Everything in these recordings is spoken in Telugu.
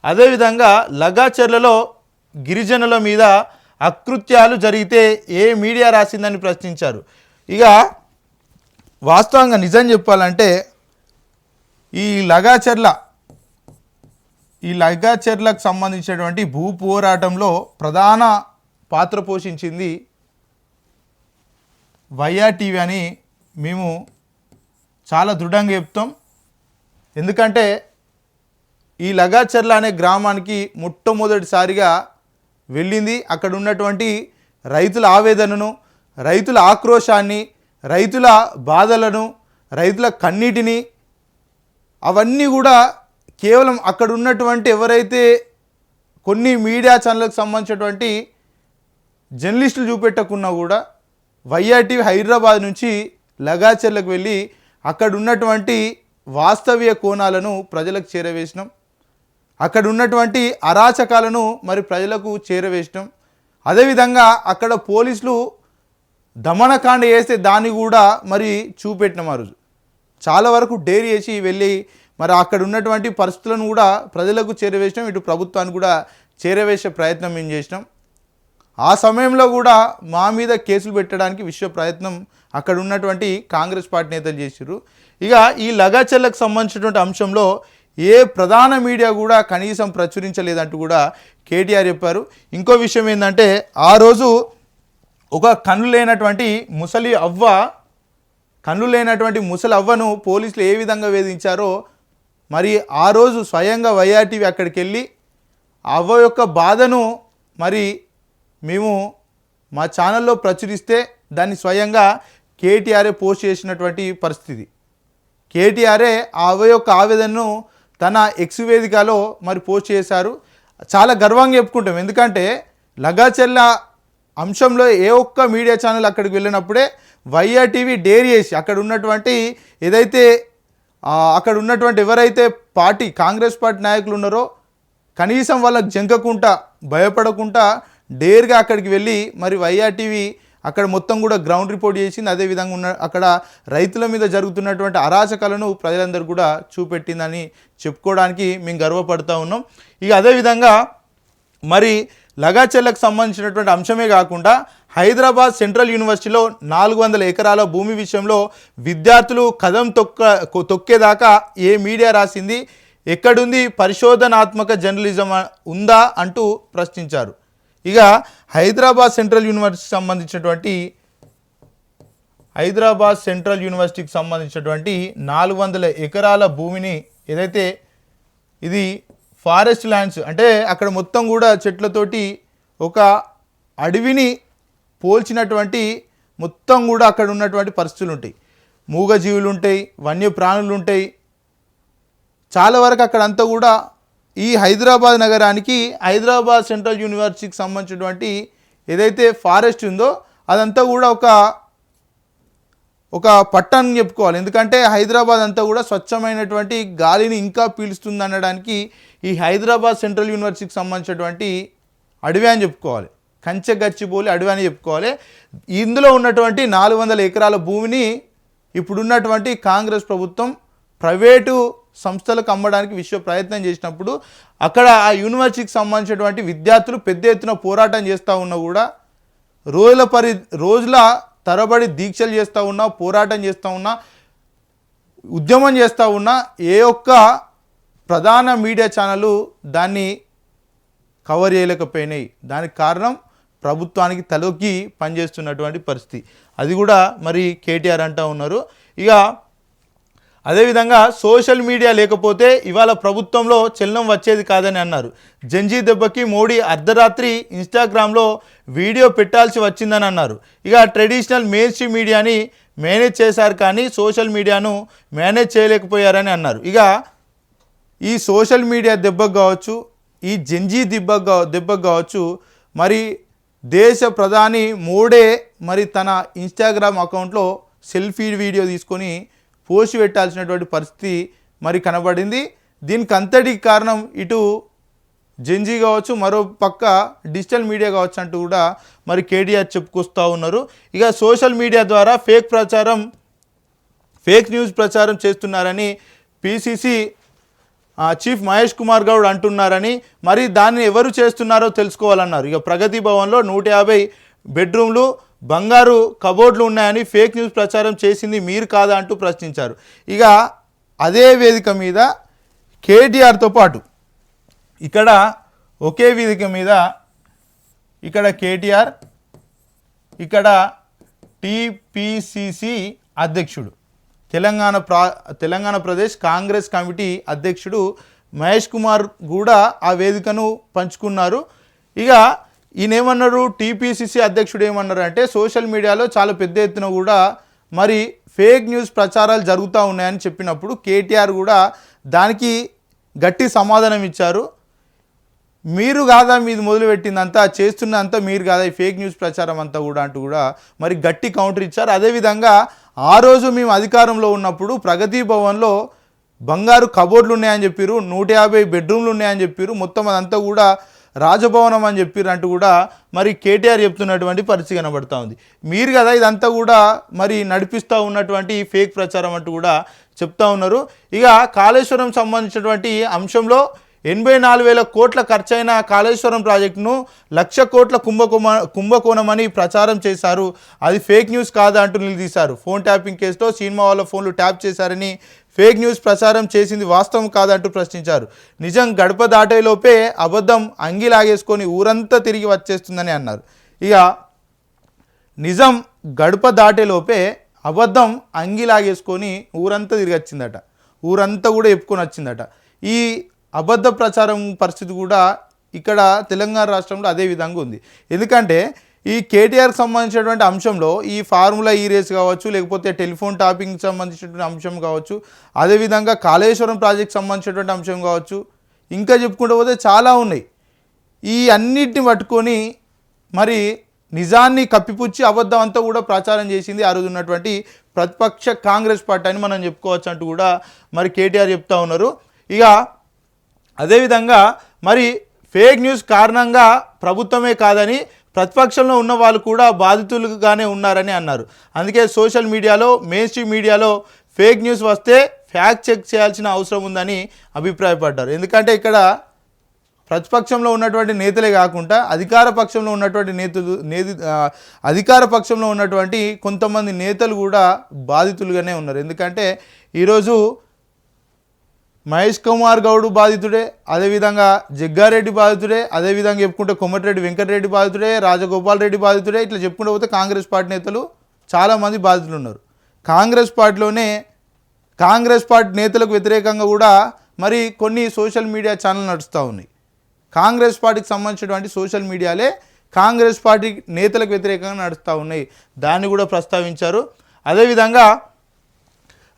అదేవిధంగా లగాచెర్లలో గిరిజనుల మీద అకృత్యాలు జరిగితే ఏ మీడియా రాసిందని ప్రశ్నించారు. ఇక వాస్తవంగా నిజం చెప్పాలంటే ఈ లగాచెర్లకు సంబంధించినటువంటి భూ పోరాటంలో ప్రధాన పాత్ర పోషించింది వైఆర్టీవీ అని మేము చాలా దృఢంగా చెప్తాం. ఎందుకంటే ఈ లగాచెర్ల అనే గ్రామానికి మొట్టమొదటిసారిగా వెళ్ళింది. అక్కడ ఉన్నటువంటి రైతుల ఆవేదనను, రైతుల ఆక్రోశాన్ని, రైతుల బాధలను, రైతుల కన్నీటిని అవన్నీ కూడా కేవలం అక్కడ ఉన్నటువంటి ఎవరైతే కొన్ని మీడియా ఛానళ్ళకు సంబంధించినటువంటి జర్నలిస్టులు చూపెట్టకున్నా కూడా వైఆర్టీవీ హైదరాబాద్ నుంచి లగాచెర్లకు వెళ్ళి అక్కడ ఉన్నటువంటి వాస్తవిక కోణాలను ప్రజలకు చేరవేసినాం. అక్కడ ఉన్నటువంటి అరాచకాలను మరి ప్రజలకు చేరవేసినాం. అదేవిధంగా అక్కడ పోలీసులు దమనకాండ చేస్తే దాన్ని కూడా మరి చూపెట్టినాం. ఆ రోజు చాలా వరకు డేర్ చేసి వెళ్ళి మరి అక్కడ ఉన్నటువంటి పరిస్థితులను కూడా ప్రజలకు చేరవేసినాం. ఇటు ప్రభుత్వాన్ని కూడా చేరవేసే ప్రయత్నం మేము చేసినాం. ఆ సమయంలో కూడా మా మీద కేసులు పెట్టడానికి విశ్వ ప్రయత్నం అక్కడ ఉన్నటువంటి కాంగ్రెస్ పార్టీ నేతలు చేశారు. ఇక ఈ లగాచెర్లకు సంబంధించినటువంటి అంశంలో ఏ ప్రధాన మీడియా కూడా కనీసం ప్రచురించలేదంటూ కూడా కేటీఆర్ చెప్పారు. ఇంకో విషయం ఏంటంటే ఆ రోజు ఒక కన్ను లేనటువంటి ముసలి అవ్వను పోలీసులు ఏ విధంగా వేధించారో మరి ఆ రోజు స్వయంగా వైఆర్టీవీ అక్కడికి వెళ్ళి అవ్వ యొక్క బాధను మరి మేము మా ఛానల్లో ప్రచురిస్తే దాన్ని స్వయంగా కేటీఆరే పోస్ట్ చేసినటువంటి పరిస్థితి. కేటీఆరే ఆ అవ్వ యొక్క ఆవేదనను తన ఎక్స్ వేదికలో మరి పోస్ట్ చేశారు. చాలా గర్వంగా చెప్పుకుంటాం. ఎందుకంటే లగాచెర్ల అంశంలో ఏ ఒక్క మీడియా ఛానల్ అక్కడికి వెళ్ళినప్పుడే వైఆర్టీవీ డేర్ చేసి అక్కడ ఉన్నటువంటి ఎవరైతే పార్టీ కాంగ్రెస్ పార్టీ నాయకులు ఉన్నారో కనీసం వాళ్ళకి జంకకుండా భయపడకుండా డేర్గా అక్కడికి వెళ్ళి మరి వైఆర్టీవీ అక్కడ మొత్తం కూడా గ్రౌండ్ రిపోర్ట్ చేసింది. అదేవిధంగా అక్కడ రైతుల మీద జరుగుతున్నటువంటి అరాచకాలను ప్రజలందరూ కూడా చూపెట్టిందని చెప్పుకోవడానికి మేము గర్వపడుతూ ఉన్నాం. ఇక అదేవిధంగా మరి లగాచెర్లకు సంబంధించినటువంటి అంశమే కాకుండా హైదరాబాద్ సెంట్రల్ యూనివర్సిటీలో 400 ఎకరాల భూమి విషయంలో విద్యార్థులు కదం తొక్కేదాకా ఏ మీడియా రాసింది, ఎక్కడుంది పరిశోధనాత్మక జర్నలిజం ఉందా అంటూ ప్రశ్నించారు. ఇక హైదరాబాద్ సెంట్రల్ యూనివర్సిటీకి సంబంధించినటువంటి 400 ఎకరాల భూమిని ఏదైతే ఇది ఫారెస్ట్ ల్యాండ్స్ అంటే అక్కడ మొత్తం కూడా చెట్లతోటి ఒక అడవిని పోల్చినటువంటి మొత్తం కూడా అక్కడ ఉన్నటువంటి పరిస్థితులు ఉంటాయి. మూగజీవులు ఉంటాయి, వన్యప్రాణులు ఉంటాయి. చాలా వరకు అక్కడంతా కూడా ఈ హైదరాబాద్ నగరానికి హైదరాబాద్ సెంట్రల్ యూనివర్సిటీకి సంబంధించినటువంటి ఏదైతే ఫారెస్ట్ ఉందో అదంతా కూడా ఒక పట్టణం చెప్పుకోవాలి. ఎందుకంటే హైదరాబాద్ అంతా కూడా స్వచ్ఛమైనటువంటి గాలిని ఇంకా పీలుస్తుంది అనడానికి ఈ హైదరాబాద్ సెంట్రల్ యూనివర్సిటీకి సంబంధించినటువంటి అడవి అని చెప్పుకోవాలి. కంచె గచ్చిబౌలి అడవి అని చెప్పుకోవాలి. ఇందులో ఉన్నటువంటి 400 ఎకరాల భూమిని ఇప్పుడున్నటువంటి కాంగ్రెస్ ప్రభుత్వం ప్రైవేటు సంస్థలకు అమ్మడానికి విశ్వ ప్రయత్నం చేసినప్పుడు అక్కడ ఆ యూనివర్సిటీకి సంబంధించినటువంటి విద్యార్థులు పెద్ద ఎత్తున పోరాటం చేస్తూ ఉన్నా కూడా రోజుల తరబడి దీక్షలు చేస్తూ ఉన్నా, పోరాటం చేస్తూ ఉన్నా, ఉద్యమం చేస్తూ ఉన్నా ఏ ఒక్క ప్రధాన మీడియా ఛానళ్ళు దాన్ని కవర్ చేయలేకపోయినాయి. దానికి కారణం ప్రభుత్వానికి తలొక్కి పనిచేస్తున్నటువంటి పరిస్థితి. అది కూడా మరి కేటీఆర్ అంటూ ఉన్నారు. ఇక అదేవిధంగా సోషల్ మీడియా లేకపోతే ఇవాళ ప్రభుత్వంలో చలనం వచ్చేది కాదని అన్నారు. జంజీ దెబ్బకి మోడీ అర్ధరాత్రి ఇన్స్టాగ్రామ్లో వీడియో పెట్టాల్సి వచ్చిందని అన్నారు. ఇక ట్రెడిషనల్ మెయిన్ స్ట్రీమ్ మీడియాని మేనేజ్ చేశారు కానీ సోషల్ మీడియాను మేనేజ్ చేయలేకపోయారని అన్నారు. ఇక ఈ సోషల్ మీడియా దెబ్బకు కావచ్చు, ఈ జంజీ దెబ్బకు కావచ్చు, మరి దేశ ప్రధాని మోడే మరి తన ఇన్స్టాగ్రామ్ అకౌంట్లో సెల్ఫీ వీడియో తీసుకొని పోస్ట్ పెట్టాల్సినటువంటి పరిస్థితి మరి కనబడింది. దీనికి అంతటికి కారణం ఇటు జెన్జీ కావచ్చు, మరో పక్క డిజిటల్ మీడియా కావచ్చు అంటూ కూడా మరి కేటీఆర్ చెప్పుకొస్తూ ఉన్నారు. ఇక సోషల్ మీడియా ద్వారా ఫేక్ న్యూస్ ప్రచారం చేస్తున్నారని పిసిసి చీఫ్ మహేష్ కుమార్ గౌడ్ అంటున్నారని, మరి దాన్ని ఎవరు చేస్తున్నారో తెలుసుకోవాలన్నారు. ఇక ప్రగతి భవన్లో 150 బెడ్రూమ్లు బంగారు కబోర్డ్లు ఉన్నాయని ఫేక్ న్యూస్ ప్రచారం చేసింది మీరు కాదా అంటూ ప్రశ్నించారు. ఇక అదే వేదిక మీద కేటీఆర్తో పాటు ఇక్కడ ఒకే వేదిక మీద ఇక్కడ కేటీఆర్, ఇక్కడ టీపీసీసీ అధ్యక్షుడు, తెలంగాణ ప్రదేశ్ కాంగ్రెస్ కమిటీ అధ్యక్షుడు మహేష్ కుమార్ కూడా ఆ వేదికను పంచుకున్నారు. ఇక ఈయనేమన్నారు, టీపీసీసీ అధ్యక్షుడు ఏమన్నారు అంటే, సోషల్ మీడియాలో చాలా పెద్ద ఎత్తున కూడా మరి ఫేక్ న్యూస్ ప్రచారాలు జరుగుతూ ఉన్నాయని చెప్పినప్పుడు కేటీఆర్ కూడా దానికి గట్టి సమాధానం ఇచ్చారు. మీరు కాదా మీది మొదలుపెట్టిందంతా, చేస్తున్నంతా మీరు కాదా, ఈ ఫేక్ న్యూస్ ప్రచారం అంతా కూడా అంటూ కూడా మరి గట్టి కౌంటర్ ఇచ్చారు. అదేవిధంగా ఆ రోజు మేము అధికారంలో ఉన్నప్పుడు ప్రగతి భవన్లో బంగారు కబోర్డ్లు ఉన్నాయని చెప్పారు, 150 బెడ్రూమ్లు ఉన్నాయని చెప్పారు, మొత్తం అదంతా కూడా రాజభవనం అని చెప్పారు అంటూ కూడా మరి కేటీఆర్ చెప్తున్నటువంటి పరిస్థితి కనబడుతూ ఉంది. మీరు కదా ఇదంతా కూడా మరి నడిపిస్తూ ఉన్నటువంటి ఫేక్ ప్రచారం అంటూ కూడా చెప్తా ఉన్నారు. ఇక కాళేశ్వరం సంబంధించినటువంటి అంశంలో 84,000 కోట్ల ఖర్చైన కాళేశ్వరం ప్రాజెక్టును 1,00,000 కోట్ల కుంభకోణమని ప్రచారం చేశారు, అది ఫేక్ న్యూస్ కాదా అంటూ నిలదీశారు. ఫోన్ ట్యాపింగ్ కేసులో సినిమా వాళ్ళ ఫోన్లు ట్యాప్ చేశారని ఫేక్ న్యూస్ ప్రచారం చేసింది వాస్తవం కాదంటూ ప్రశ్నించారు. నిజం గడప దాటేలోపే అబద్ధం అంగిలాగేసుకొని ఊరంతా తిరిగి వచ్చేస్తుందని అన్నారు. ఇక నిజం గడప దాటేలోపే అబద్ధం అంగిలాగేసుకొని ఊరంతా తిరిగి వచ్చిందట, ఊరంతా కూడా చెప్పుకొని వచ్చిందట. ఈ అబద్ధ ప్రచారం పరిస్థితి కూడా ఇక్కడ తెలంగాణ రాష్ట్రంలో అదే విధంగా ఉంది. ఎందుకంటే ఈ కేటీఆర్కి సంబంధించినటువంటి అంశంలో ఈ ఫార్ములా ఈ రేస్ కావచ్చు, లేకపోతే టెలిఫోన్ టాపింగ్కి సంబంధించినటువంటి అంశం కావచ్చు, అదేవిధంగా కాళేశ్వరం ప్రాజెక్ట్ సంబంధించినటువంటి అంశం కావచ్చు, ఇంకా చెప్పుకుంటూ పోతే చాలా ఉన్నాయి. ఈ అన్నిటిని పట్టుకొని మరి నిజాన్ని కప్పిపుచ్చి అబద్ధం అంతా కూడా ప్రచారం చేసింది ఆ రోజు ఉన్నటువంటి ప్రతిపక్ష కాంగ్రెస్ పార్టీ అని మనం చెప్పుకోవచ్చు అంటూ కూడా మరి కేటీఆర్ చెప్తా ఉన్నారు. ఇక అదేవిధంగా మరి ఫేక్ న్యూస్ కారణంగా ప్రభుత్వమే కాదని ప్రతిపక్షంలో ఉన్న వాళ్ళు కూడా బాధితులుగానే ఉన్నారని అన్నారు. అందుకే సోషల్ మీడియాలో, మెయిన్ స్ట్రీమ్ మీడియాలో ఫేక్ న్యూస్ వస్తే ఫ్యాక్ట్ చెక్ చేయాల్సిన అవసరం ఉందని అభిప్రాయపడ్డారు. ఎందుకంటే ఇక్కడ ప్రతిపక్షంలో ఉన్నటువంటి నేతలే కాకుండా అధికార పక్షంలో ఉన్నటువంటి అధికార పక్షంలో ఉన్నటువంటి కొంతమంది నేతలు కూడా బాధితులుగానే ఉన్నారు. ఎందుకంటే ఈరోజు మహేష్ కుమార్ గౌడ్ బాధితుడే, అదేవిధంగా జగ్గారెడ్డి బాధితుడే, అదేవిధంగా చెప్పుకుంటే కోమటిరెడ్డి వెంకటరెడ్డి బాధితుడే, రాజగోపాల్ రెడ్డి బాధితుడే, ఇట్లా చెప్పుకుంటూ పోతే కాంగ్రెస్ పార్టీ నేతలు చాలామంది బాధితులు ఉన్నారు. కాంగ్రెస్ పార్టీ నేతలకు వ్యతిరేకంగా కూడా మరి కొన్ని సోషల్ మీడియా ఛానల్ నడుస్తూ ఉన్నాయి. కాంగ్రెస్ పార్టీకి సంబంధించినటువంటి సోషల్ మీడియాలే కాంగ్రెస్ పార్టీ నేతలకు వ్యతిరేకంగా నడుస్తూ ఉన్నాయి, దాన్ని కూడా ప్రస్తావించారు. అదేవిధంగా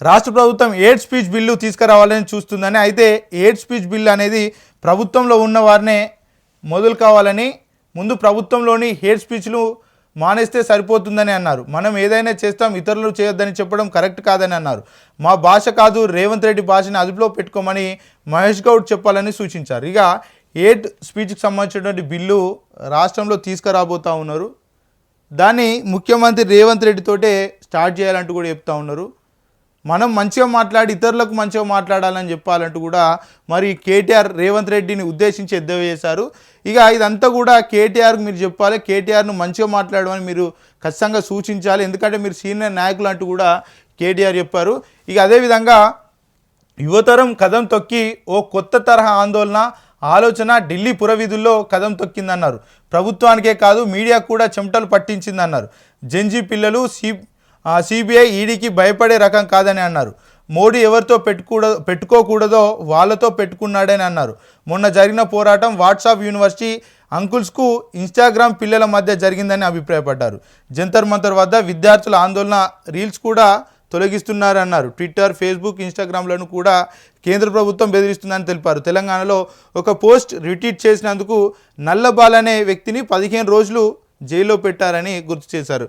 రాష్ట్ర ప్రభుత్వం హేట్ స్పీచ్ బిల్లు తీసుకురావాలని చూస్తుందని, అయితే హేట్ స్పీచ్ బిల్లు అనేది ప్రభుత్వంలో ఉన్న వారినే మొదలు కావాలని, ముందు ప్రభుత్వంలోని హేట్ స్పీచ్లు మానేస్తే సరిపోతుందని అన్నారు. మనం ఏదైనా చేస్తాం, ఇతరులు చేయొద్దని చెప్పడం కరెక్ట్ కాదని అన్నారు. మా భాష కాదు, రేవంత్ రెడ్డి భాషని అదుపులో పెట్టుకోమని మహేష్ గౌడ్ చెప్పాలని సూచించారు. ఇక హేట్ స్పీచ్కి సంబంధించినటువంటి బిల్లు రాష్ట్రంలో తీసుకురాబోతూ ఉన్నారు. దాన్ని ముఖ్యమంత్రి రేవంత్ రెడ్డితోటే స్టార్ట్ చేయాలంటూ కూడా చెప్తా ఉన్నారు. మనం మంచిగా మాట్లాడి ఇతరులకు మంచిగా మాట్లాడాలని చెప్పాలంటూ కూడా మరి కేటీఆర్ రేవంత్ రెడ్డిని ఉద్దేశించి ఎద్దేవా చేశారు. ఇక ఇదంతా కూడా కేటీఆర్కి మీరు చెప్పాలి, కేటీఆర్ను మంచిగా మాట్లాడమని మీరు ఖచ్చితంగా సూచించాలి, ఎందుకంటే మీరు సీనియర్ నాయకులు అంటూ కూడా కేటీఆర్ చెప్పారు. ఇక అదేవిధంగా యువతరం కదం తొక్కి ఓ కొత్త తరహా ఆలోచన ఢిల్లీ పురవీధుల్లో కదం తొక్కిందన్నారు. ప్రభుత్వానికే కాదు మీడియా కూడా చెమటలు పట్టించిందన్నారు. జెన్జీ పిల్లలు సిబిఐ ఈడీకి భయపడే రకం కాదని అన్నారు. మోడీ ఎవరితో పెట్టుకోకూడదో వాళ్ళతో పెట్టుకున్నాడని అన్నారు. మొన్న జరిగిన పోరాటం వాట్సాప్ యూనివర్సిటీ అంకుల్స్కు ఇన్స్టాగ్రామ్ పిల్లల మధ్య జరిగిందని అభిప్రాయపడ్డారు. జంతర్ మంతర్ వద్ద విద్యార్థుల ఆందోళన రీల్స్ కూడా తొలగిస్తున్నారన్నారు. ట్విట్టర్, ఫేస్బుక్, ఇన్స్టాగ్రామ్లను కూడా కేంద్ర ప్రభుత్వం బెదిరిస్తుందని తెలిపారు. తెలంగాణలో ఒక పోస్ట్ రిట్వీట్ చేసినందుకు నల్లబాల్ అనే వ్యక్తిని 15 రోజులు జైల్లో పెట్టారని గుర్తు చేశారు.